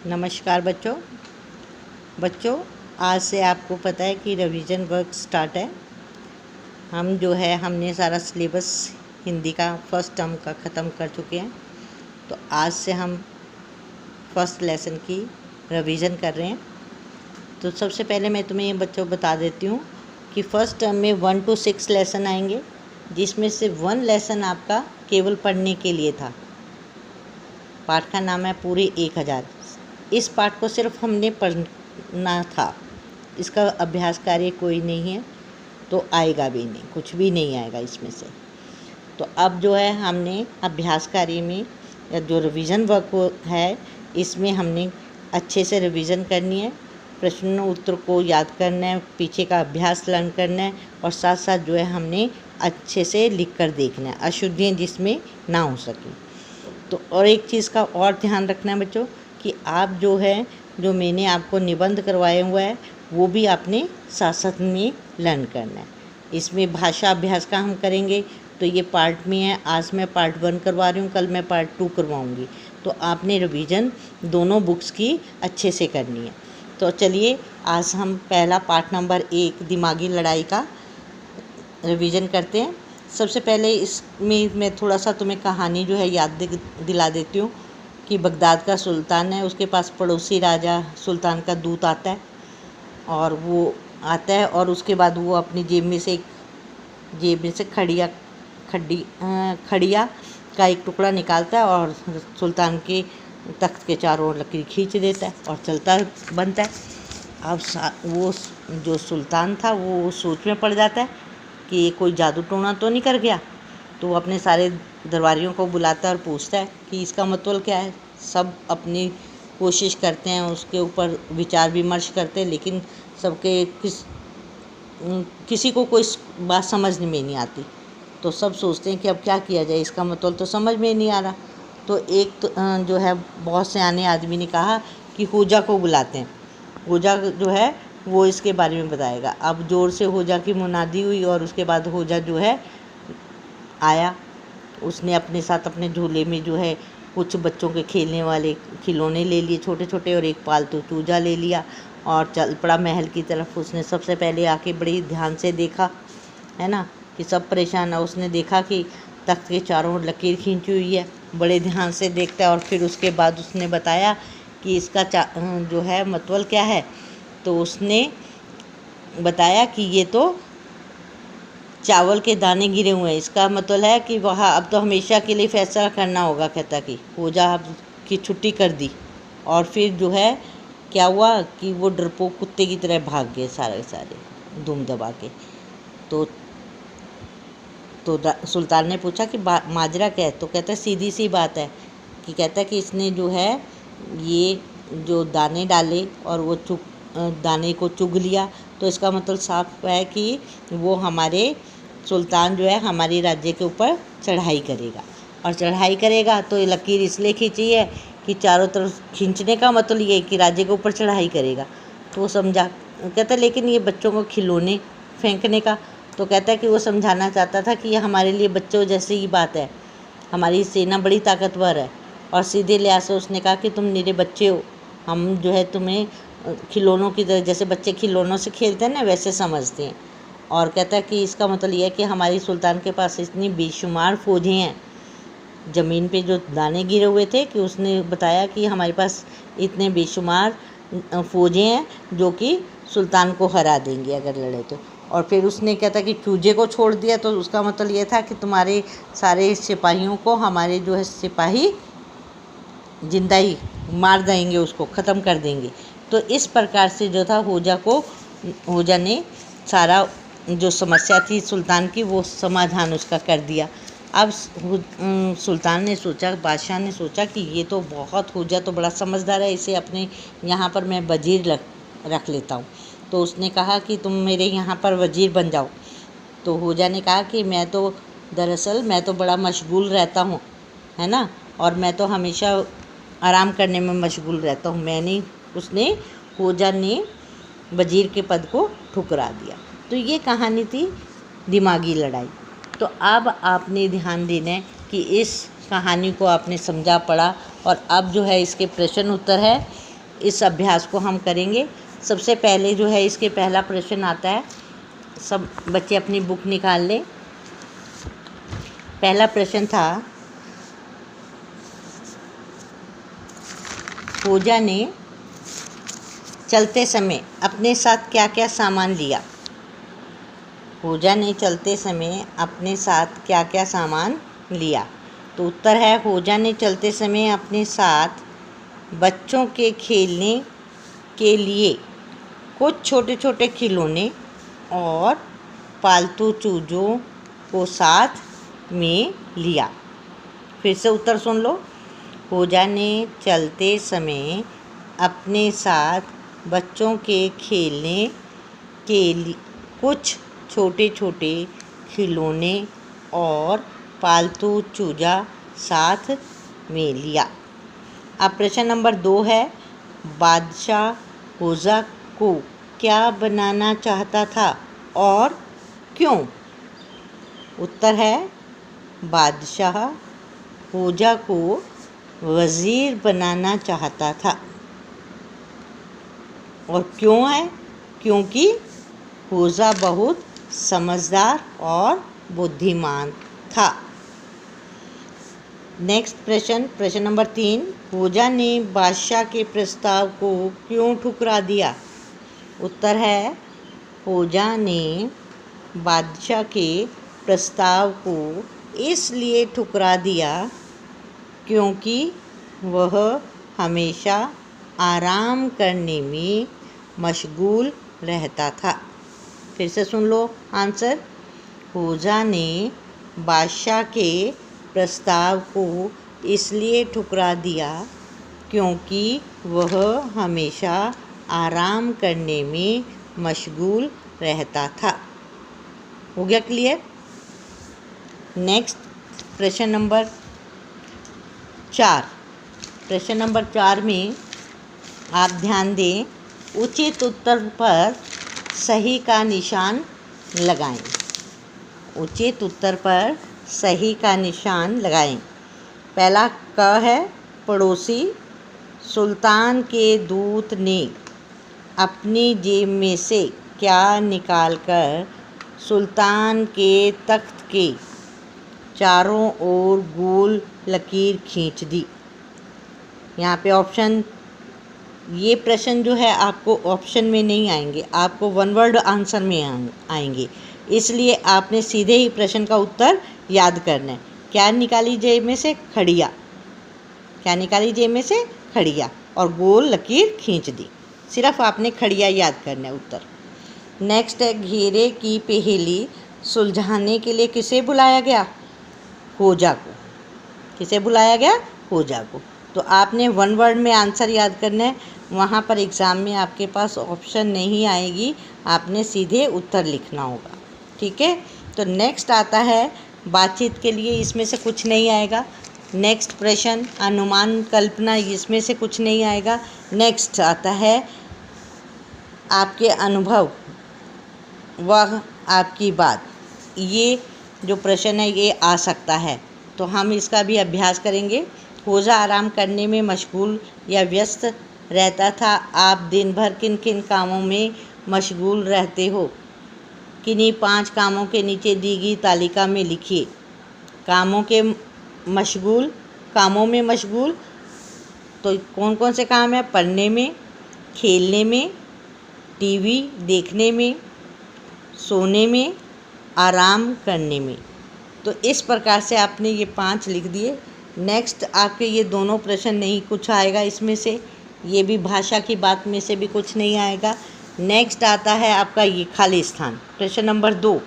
नमस्कार बच्चों आज से आपको पता है कि रिवीजन वर्क स्टार्ट है। हमने सारा सिलेबस हिंदी का फर्स्ट टर्म का ख़त्म कर चुके हैं। तो आज से हम फर्स्ट लेसन की रिवीजन कर रहे हैं। तो सबसे पहले मैं तुम्हें ये बच्चों बता देती हूँ कि फ़र्स्ट टर्म में 1 to 6 लेसन आएंगे, जिसमें से 1 लेसन आपका केवल पढ़ने के लिए था। पाठ का नाम है पूरे 1000। इस पाठ को सिर्फ हमने पढ़ना था, इसका अभ्यास कार्य कोई नहीं है, तो आएगा भी नहीं, कुछ भी नहीं आएगा इसमें से। तो अब हमने अभ्यास कार्य में या जो रिवीजन वर्क है, इसमें हमने अच्छे से रिवीजन करनी है, प्रश्न उत्तर को याद करना है, पीछे का अभ्यास लर्न करना है, और साथ साथ हमने अच्छे से लिख कर देखना है, अशुद्धियाँ जिसमें ना हो सके। तो और एक चीज़ का और ध्यान रखना है बच्चों कि आप जो मैंने आपको निबंध करवाया हुआ है, वो भी आपने साथ साथ में लर्न करना है। इसमें भाषा अभ्यास का हम करेंगे, तो ये पार्ट में है। आज मैं पार्ट 1 करवा रही हूँ, कल मैं पार्ट 2 करवाऊँगी। तो आपने रिवीजन दोनों बुक्स की अच्छे से करनी है। तो चलिए आज हम पहला पार्ट नंबर 1 दिमागी लड़ाई का रिवीजन करते हैं। सबसे पहले इसमें मैं थोड़ा सा तुम्हें कहानी याद दिला देती हूँ कि बगदाद का सुल्तान है, उसके पास पड़ोसी राजा सुल्तान का दूत आता है, और वो आता है और उसके बाद वो अपनी जेब में से खड़िया का एक टुकड़ा निकालता है और सुल्तान के तख्त के चारों ओर लकीर खींच देता है और चलता बनता है। अब वो जो सुल्तान था वो सोच में पड़ जाता है कि ये कोई जादू टोना तो नहीं कर गया। तो वो अपने सारे दरबारियों को बुलाता है और पूछता है कि इसका मतलब क्या है। सब अपनी कोशिश करते हैं, उसके ऊपर विचार विमर्श करते हैं, लेकिन सबके किसी को कोई बात समझ में नहीं आती। तो सब सोचते हैं कि अब क्या किया जाए, इसका मतलब तो समझ में नहीं आ रहा। तो एक बहुत सियाने आदमी ने कहा कि होजा को बुलाते हैं। होजा वो इसके बारे में बताएगा। अब ज़ोर से होजा की मुनादी हुई और उसके बाद होजा आया। उसने अपने साथ अपने झूले में कुछ बच्चों के खेलने वाले खिलौने ले लिए छोटे छोटे, और एक पालतू चूजा ले लिया और चल पड़ा महल की तरफ। उसने सबसे पहले आके बड़ी ध्यान से देखा, है ना, कि सब परेशान है। उसने देखा कि तख्त के चारों ओर लकीर खींची हुई है, बड़े ध्यान से देखता है। और फिर उसके बाद उसने बताया कि इसका मतलब क्या है। तो उसने बताया कि ये तो चावल के दाने गिरे हुए हैं, इसका मतलब है कि वहाँ अब तो हमेशा के लिए फैसला करना होगा। कहता कि होजा की छुट्टी कर दी। और फिर क्या हुआ कि वो डरपोक कुत्ते की तरह भाग गए सारे दुम दबा के। तो सुल्तान ने पूछा कि माजरा क्या है। तो कहता है सीधी सी बात है कि कहता है कि इसने ये जो दाने डाले और वो दाने को चुग लिया, तो इसका मतलब साफ है कि वो हमारे सुल्तान हमारे राज्य के ऊपर चढ़ाई करेगा। और चढ़ाई करेगा तो ये लकीर इसलिए खींची है कि चारों तरफ खींचने का मतलब ये है कि राज्य के ऊपर चढ़ाई करेगा। तो वो समझा। कहता है लेकिन ये बच्चों को खिलौने फेंकने का। तो कहता है कि वो समझाना चाहता था कि ये हमारे लिए बच्चों जैसी ही बात है, हमारी सेना बड़ी ताकतवर है। और सीधे लिहाज से उसने कहा कि तुम मेरे बच्चे हो, हम तुम्हें खिलौनों की तरह, जैसे बच्चे खिलौनों से खेलते हैं ना, वैसे समझते हैं। और कहता है कि इसका मतलब यह है कि हमारी सुल्तान के पास इतनी बेशुमार फ़ौजें हैं, ज़मीन पे जो दाने गिरे हुए थे, कि उसने बताया कि हमारे पास इतने बेशुमार फ़ौजें हैं जो कि सुल्तान को हरा देंगे अगर लड़े तो। और फिर उसने कहता कि चूजे को छोड़ दिया, तो उसका मतलब ये था कि तुम्हारे सारे सिपाहियों को हमारे सिपाही जिंदा ही मार देंगे, उसको ख़त्म कर देंगे। तो इस प्रकार से होजा ने सारा जो समस्या थी सुल्तान की, वो समाधान उसका कर दिया। अब सुल्तान ने सोचा, बादशाह ने सोचा कि ये तो होजा तो बड़ा समझदार है, इसे अपने यहाँ पर मैं वजीर रख लेता हूँ। तो उसने कहा कि तुम मेरे यहाँ पर वजीर बन जाओ। तो होजा ने कहा कि दरअसल मैं तो बड़ा मशगूल रहता हूँ, है ना, और मैं तो हमेशा आराम करने में मशगूल रहता हूँ। होजा ने वजीर के पद को ठुकरा दिया। तो ये कहानी थी दिमागी लड़ाई। तो अब आपने ध्यान देना है कि इस कहानी को आपने समझा पढ़ा, और अब इसके प्रश्न उत्तर है इस अभ्यास को हम करेंगे। सबसे पहले जो है इसके पहला प्रश्न आता है, सब बच्चे अपनी बुक निकाल लें। पहला प्रश्न था, पूजा ने चलते समय अपने साथ क्या क्या सामान लिया? पूजा ने चलते समय अपने साथ क्या क्या सामान लिया? तो उत्तर है, पूजा ने चलते समय अपने साथ बच्चों के खेलने के लिए कुछ छोटे छोटे खिलौने और पालतू चूज़ों को साथ में लिया। फिर से उत्तर सुन लो। पूजा ने चलते समय अपने साथ बच्चों के खेलने के लिए कुछ छोटे छोटे खिलौने और पालतू चूजा साथ में लिया। अब प्रश्न नंबर 2 है, बादशाह पूजा को क्या बनाना चाहता था और क्यों? उत्तर है, बादशाह पूजा को वज़ीर बनाना चाहता था। और क्यों है? क्योंकि पूजा बहुत समझदार और बुद्धिमान था। नेक्स्ट प्रश्न नंबर 3, पूजा ने बादशाह के प्रस्ताव को क्यों ठुकरा दिया? उत्तर है, पूजा ने बादशाह के प्रस्ताव को इसलिए ठुकरा दिया क्योंकि वह हमेशा आराम करने में मशगूल रहता था। फिर से सुन लो आंसर। पूजा ने बादशाह के प्रस्ताव को इसलिए ठुकरा दिया क्योंकि वह हमेशा आराम करने में मशगूल रहता था। हो गया क्लियर? नेक्स्ट प्रश्न नंबर 4। प्रश्न नंबर 4 में आप ध्यान दें, उचित उत्तर पर सही का निशान लगाएं। उचित उत्तर पर सही का निशान लगाएं। पहला क है, पड़ोसी सुल्तान के दूत ने अपनी जेब में से क्या निकालकर सुल्तान के तख्त के चारों ओर गोल लकीर खींच दी? यहाँ पे ऑप्शन, ये प्रश्न जो है आपको ऑप्शन में नहीं आएंगे, आपको वन वर्ड आंसर में आएंगे, इसलिए आपने सीधे ही प्रश्न का उत्तर याद करना है। क्या निकाली जेब में से? खड़िया। क्या निकाली जेब में से? खड़िया, और गोल लकीर खींच दी। सिर्फ आपने खड़िया याद करना है उत्तर। नेक्स्ट है, घेरे की पहेली सुलझाने के लिए किसे बुलाया गया? खोजा को। किसे बुलाया गया? खोजा को। तो आपने वन वर्ड में आंसर याद करना है, वहाँ पर एग्ज़ाम में आपके पास ऑप्शन नहीं आएगी, आपने सीधे उत्तर लिखना होगा। ठीक है, तो नेक्स्ट आता है बातचीत के लिए, इसमें से कुछ नहीं आएगा। नेक्स्ट प्रश्न अनुमान कल्पना, इसमें से कुछ नहीं आएगा। नेक्स्ट आता है आपके अनुभव वह आपकी बात, ये जो प्रश्न है ये आ सकता है, तो हम इसका भी अभ्यास करेंगे। खोजा आराम करने में मशगूल या व्यस्त रहता था। आप दिन भर किन किन कामों में मशगूल रहते हो? किन्हीं 5 कामों के नीचे दी गई तालिका में लिखिए। कामों में मशगूल तो कौन कौन से काम है? पढ़ने में, खेलने में, टीवी देखने में, सोने में, आराम करने में। तो इस प्रकार से आपने ये 5 लिख दिए। नेक्स्ट आपके ये दोनों प्रश्न नहीं कुछ आएगा इसमें से, ये भी भाषा की बात में से भी कुछ नहीं आएगा। नेक्स्ट आता है आपका ये खाली स्थान। प्रश्न नंबर 2,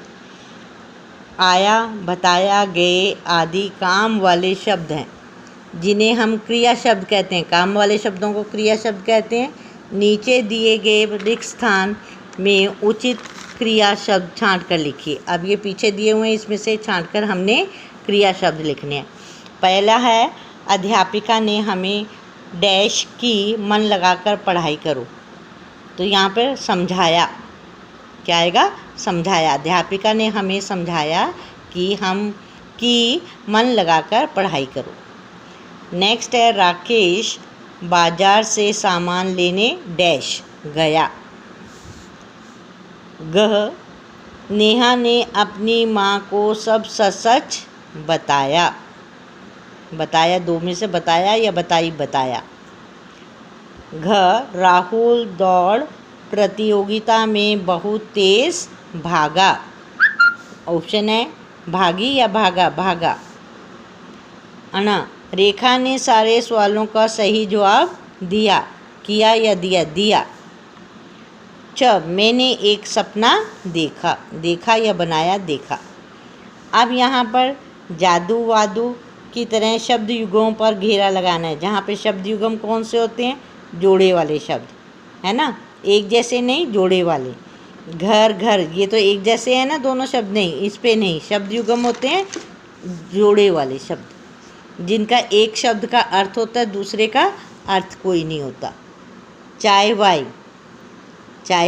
आया, बताया, गए आदि काम वाले शब्द हैं जिन्हें हम क्रिया शब्द कहते हैं। काम वाले शब्दों को क्रिया शब्द कहते हैं। नीचे दिए गए रिक्त स्थान में उचित क्रिया शब्द छांट कर लिखिए। अब ये पीछे दिए हुए हैं, इसमें से छांट कर हमने क्रिया शब्द लिखने हैं। पहला है, अध्यापिका ने हमें डैश की मन लगाकर पढ़ाई करो। तो यहाँ पर समझाया, क्या आएगा? समझाया। अध्यापिका ने हमें समझाया कि मन लगाकर पढ़ाई करो। नेक्स्ट है, राकेश बाजार से सामान लेने डैश गया। गह, नेहा ने अपनी माँ को सब सच सच बताया। बताया दो में से बताया या बताया। घ, राहुल दौड़ प्रतियोगिता में बहुत तेज भागा। ऑप्शन है भागी या भागा। अना, रेखा ने सारे सवालों का सही जवाब दिया। किया या दिया। च, मैंने एक सपना देखा या बनाया देखा। अब यहाँ पर जादू वादू की तरह शब्द युगों पर घेरा लगाना है, जहाँ पे शब्द युगम कौन से होते हैं? जोड़े वाले शब्द, है ना, एक जैसे नहीं, जोड़े वाले। घर, ये तो एक जैसे है ना दोनों शब्द, नहीं, इस पे नहीं। शब्द युगम होते हैं जोड़े वाले शब्द, जिनका एक शब्द का अर्थ होता है, दूसरे का अर्थ कोई नहीं होता। चाय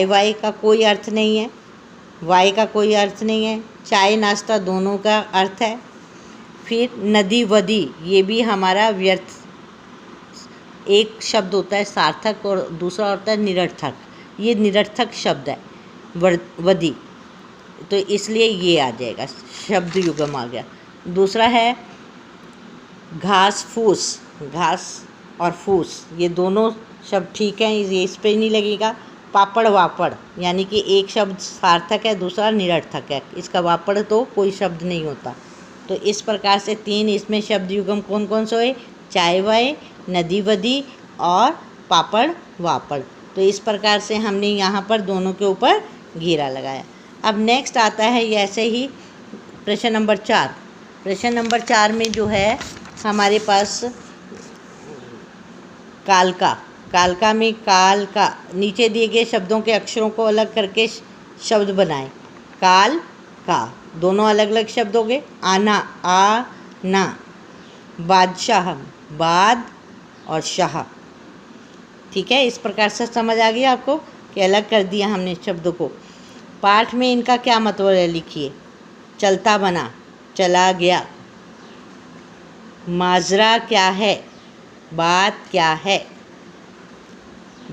वाई का कोई अर्थ नहीं है, वाई का कोई अर्थ नहीं है। चाय नाश्ता दोनों का अर्थ है। फिर नदी वदी, ये भी हमारा व्यर्थ, एक शब्द होता है सार्थक और दूसरा होता है निरर्थक। ये निरर्थक शब्द है वदी, तो इसलिए ये आ जाएगा, शब्द युगम आ गया। दूसरा है घास फूस, घास और फूस ये दोनों शब्द ठीक हैं, ये इस पे नहीं लगेगा। पापड़ वापड़, यानी कि एक शब्द सार्थक है, दूसरा निरर्थक है। इसका वापड़ तो कोई शब्द नहीं होता। तो इस प्रकार से 3 इसमें शब्द युगम कौन कौन से हुए? चाय वाय, नदी वदी और पापड़ वापड़। तो इस प्रकार से हमने यहाँ पर दोनों के ऊपर घेरा लगाया। अब नेक्स्ट आता है ऐसे ही प्रश्न नंबर 4। प्रश्न नंबर 4 में जो है हमारे पास कालका में काल का नीचे दिए गए शब्दों के अक्षरों को अलग करके शब्द बनाएं। काल का दोनों अलग अलग शब्द हो गए। आना, आ ना। बादशाह, बाद और शाह। ठीक है, इस प्रकार से समझ आ गया आपको कि अलग कर दिया हमने शब्दों को। पाठ में इनका क्या मतलब है लिखिए। चलता बना, चला गया। माजरा क्या है, बात क्या है।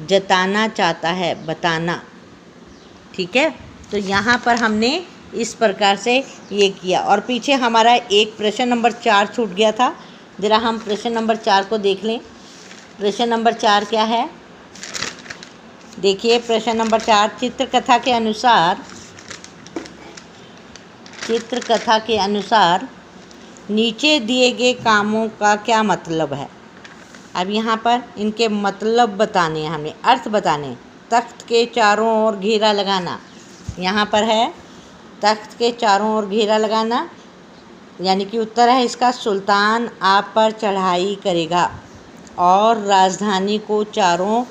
जताना चाहता है, बताना। ठीक है, तो यहाँ पर हमने इस प्रकार से ये किया। और पीछे हमारा एक प्रश्न नंबर 4 छूट गया था, ज़रा हम प्रश्न नंबर 4 को देख लें। प्रश्न नंबर 4 क्या है? देखिए प्रश्न नंबर 4, चित्रकथा के अनुसार नीचे दिए गए कामों का क्या मतलब है। अब यहाँ पर इनके मतलब बताने हैं, हमें अर्थ बताने। तख्त के चारों ओर घेरा लगाना, यहाँ पर है तख्त के चारों ओर घेरा लगाना, यानी कि उत्तर है इसका सुल्तान आप पर चढ़ाई करेगा और राजधानी को चारों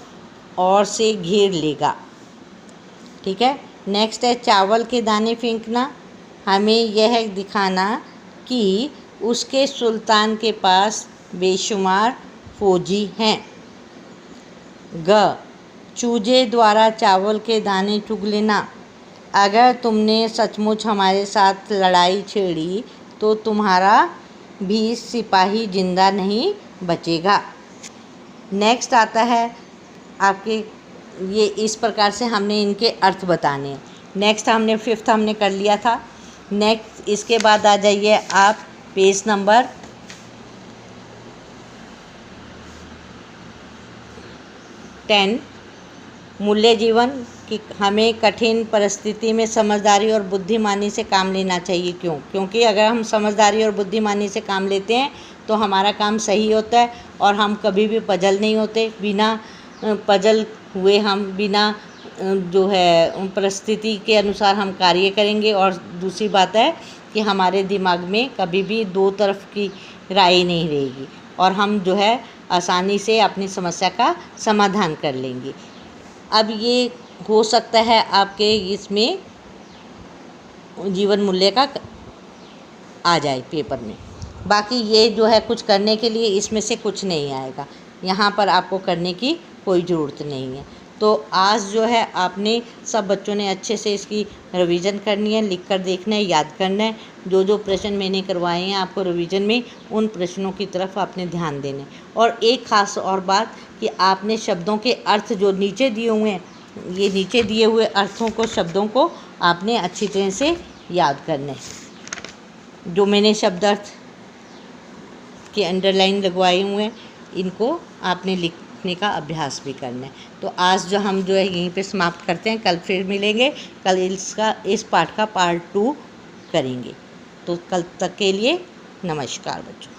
ओर से घेर लेगा। ठीक है, नेक्स्ट है चावल के दाने फेंकना, हमें यह दिखाना कि उसके सुल्तान के पास बेशुमार फौजी हैं। ग, चूजे द्वारा चावल के दाने चुग लेना, अगर तुमने सचमुच हमारे साथ लड़ाई छेड़ी तो तुम्हारा भी सिपाही जिंदा नहीं बचेगा। नेक्स्ट आता है आपके, ये इस प्रकार से हमने इनके अर्थ बताने हैं। नेक्स्ट हमने 5th हमने कर लिया था। नेक्स्ट इसके बाद आ जाइए आप पेज नंबर 10। मूल्य जीवन कि हमें कठिन परिस्थिति में समझदारी और बुद्धिमानी से काम लेना चाहिए। क्योंकि अगर हम समझदारी और बुद्धिमानी से काम लेते हैं तो हमारा काम सही होता है और हम कभी भी पजल नहीं होते। बिना पजल हुए हम बिना जो है परिस्थिति के अनुसार हम कार्य करेंगे। और दूसरी बात है कि हमारे दिमाग में कभी भी दो तरफ की राय नहीं रहेगी और हम जो है आसानी से अपनी समस्या का समाधान कर लेंगे। अब ये हो सकता है आपके इसमें जीवन मूल्य का आ जाए पेपर में, बाकी ये जो है कुछ करने के लिए इसमें से कुछ नहीं आएगा, यहाँ पर आपको करने की कोई ज़रूरत नहीं है। तो आज जो है आपने सब बच्चों ने अच्छे से इसकी रिवीजन करनी है, लिख कर देखना है, याद करना है। जो जो प्रश्न मैंने करवाए हैं आपको रिवीजन में, उन प्रश्नों की तरफ आपने ध्यान देना है और एक ख़ास और बात कि आपने शब्दों के अर्थ जो नीचे दिए हुए हैं, ये नीचे दिए हुए अर्थों को, शब्दों को आपने अच्छी तरह से याद करना है। जो मैंने शब्दार्थ के अंडरलाइन लगवाए हुए हैं, इनको आपने लिखने का अभ्यास भी करना है। तो आज जो हम जो है यहीं पे समाप्त करते हैं, कल फिर मिलेंगे, कल इस पाठ का पार्ट 2 करेंगे। तो कल तक के लिए नमस्कार बच्चों।